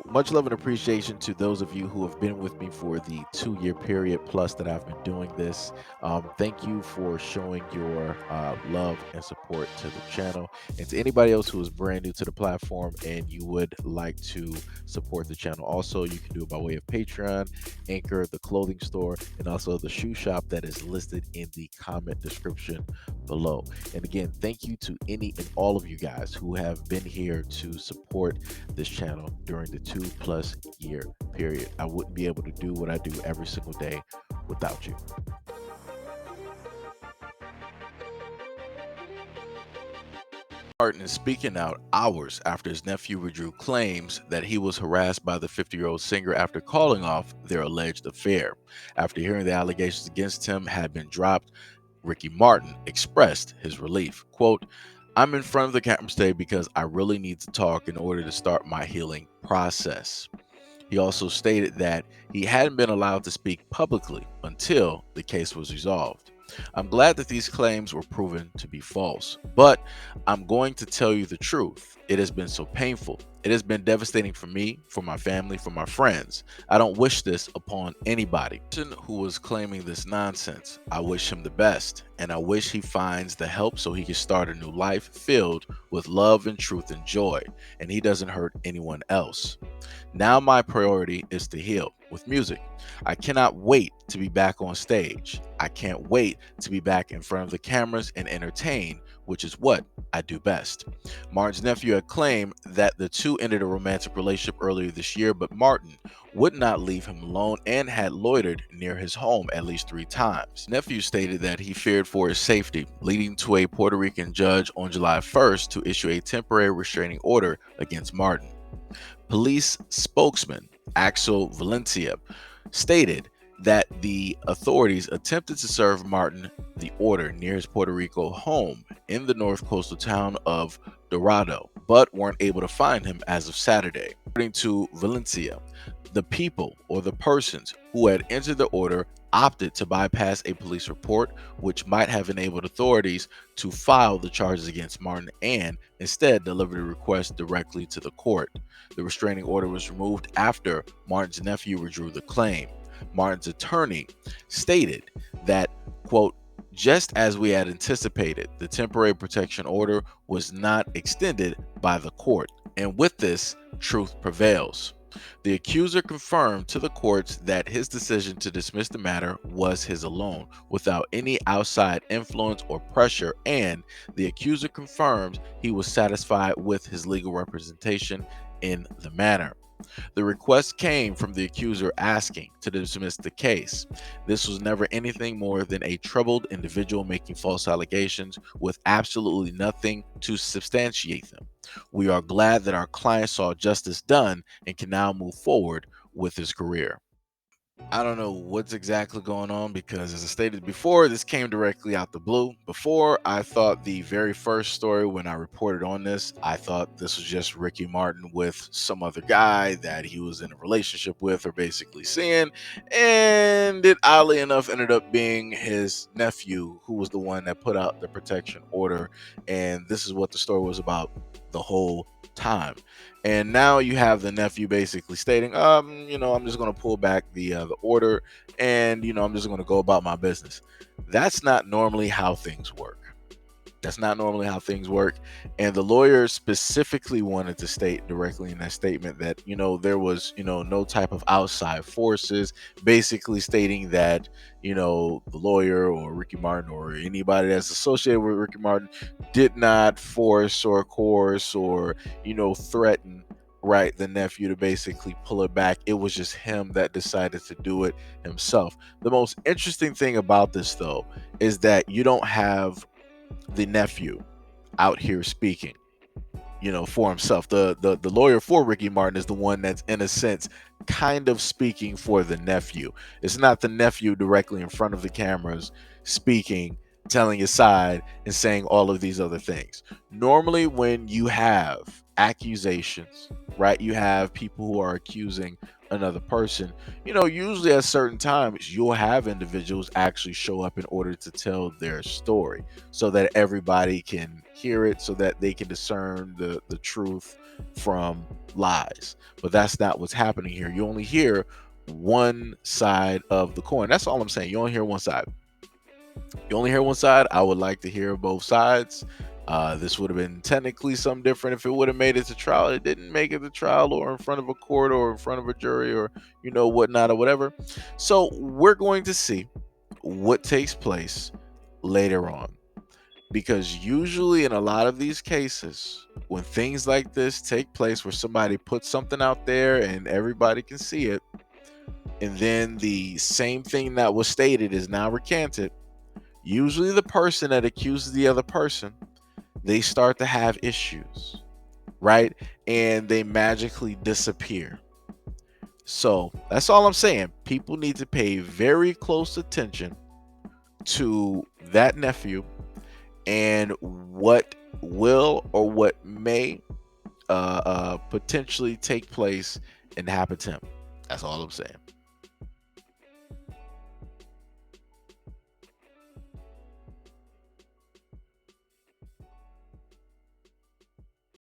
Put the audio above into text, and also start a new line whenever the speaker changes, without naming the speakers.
Much love and appreciation to those of you who have been with me for the 2 year period plus that I've been doing this. Thank you for showing your love and support to the channel. And to anybody else who is brand new to the platform and you would like to support the channel, also, you can do it by way of Patreon, Anchor, the clothing store, and also the shoe shop that is listed in the comment description below. And again, thank you to any and all of you guys who have been here to support this channel during the 2+ year period. I wouldn't be able to do what I do every single day without you. Martin is speaking out hours after his nephew withdrew claims that he was harassed by the 50-year-old singer after calling off their alleged affair. After hearing the allegations against him had been dropped, Ricky Martin expressed his relief. Quote, "I'm in front of the camera today because I really need to talk in order to start my healing process." He also stated that he hadn't been allowed to speak publicly until the case was resolved. "I'm glad that these claims were proven to be false, but I'm going to tell you the truth. It has been so painful. It has been devastating for me, for my family, for my friends. I don't wish this upon anybody. The person who was claiming this nonsense, I wish him the best, and I wish he finds the help so he can start a new life filled with love and truth and joy, and he doesn't hurt anyone else. Now my priority is to heal with music. I cannot wait to be back on stage. I can't wait to be back in front of the cameras and entertain, which is what I do best." Martin's nephew had claimed that the two ended a romantic relationship earlier this year, but Martin would not leave him alone and had loitered near his home at least 3 times. Nephew stated that he feared for his safety, leading to a Puerto Rican judge on July 1st to issue a temporary restraining order against Martin. Police spokesman Axel Valencia stated that the authorities attempted to serve Martin the order near his Puerto Rico home in the north coastal town of Dorado, but weren't able to find him as of Saturday. According to Valencia, the people or the persons who had entered the order opted to bypass a police report, which might have enabled authorities to file the charges against Martin and instead delivered a request directly to the court. The restraining order was removed after Martin's nephew withdrew the claim. Martin's attorney stated that, quote, "Just as we had anticipated, the temporary protection order was not extended by the court, and with this, truth prevails." The accuser confirmed to the courts that his decision to dismiss the matter was his alone, without any outside influence or pressure, and the accuser confirmed he was satisfied with his legal representation in the matter. The request came from the accuser asking to dismiss the case. This was never anything more than a troubled individual making false allegations with absolutely nothing to substantiate them. We are glad that our client saw justice done and can now move forward with his career. I don't know what's exactly going on because, as I stated before, this came directly out the blue. Before, I thought the very first story when I reported on this, I thought this was just Ricky Martin with some other guy that he was in a relationship with or basically seeing. And it oddly enough ended up being his nephew who was the one that put out the protection order. And this is what the story was about the whole time. And now you have the nephew basically stating, I'm just going to pull back the order, and I'm just going to go about my business. That's not normally how things work. That's not normally how things work. And the lawyer specifically wanted to state directly in that statement that, there was, no type of outside forces, basically stating that, the lawyer or Ricky Martin or anybody that's associated with Ricky Martin did not force or coerce or, threaten, right, the nephew to basically pull it back. It was just him that decided to do it himself. The most interesting thing about this, though, is that you don't have the nephew out here speaking, for himself. The lawyer for Ricky Martin is the one that's, in a sense, kind of speaking for the nephew. It's not the nephew directly in front of the cameras speaking, telling his side and saying all of these other things. Normally when you have accusations, right, you have people who are accusing another person, usually at certain times you'll have individuals actually show up in order to tell their story so that everybody can hear it so that they can discern the truth from lies. But that's not what's happening here. You only hear one side of the coin. That's all I'm saying. You only hear one side. You only hear one side. I would like to hear both sides. This would have been technically something different if it would have made it to trial. It didn't make it to trial or in front of a court or in front of a jury or whatnot or whatever. So we're going to see what takes place later on, because usually in a lot of these cases, when things like this take place where somebody puts something out there and everybody can see it, and then the same thing that was stated is now recanted, usually the person that accuses the other person, they start to have issues, right? And they magically disappear. So that's all I'm saying. People need to pay very close attention to that nephew and what will or what may potentially take place and happen to him. That's all I'm saying.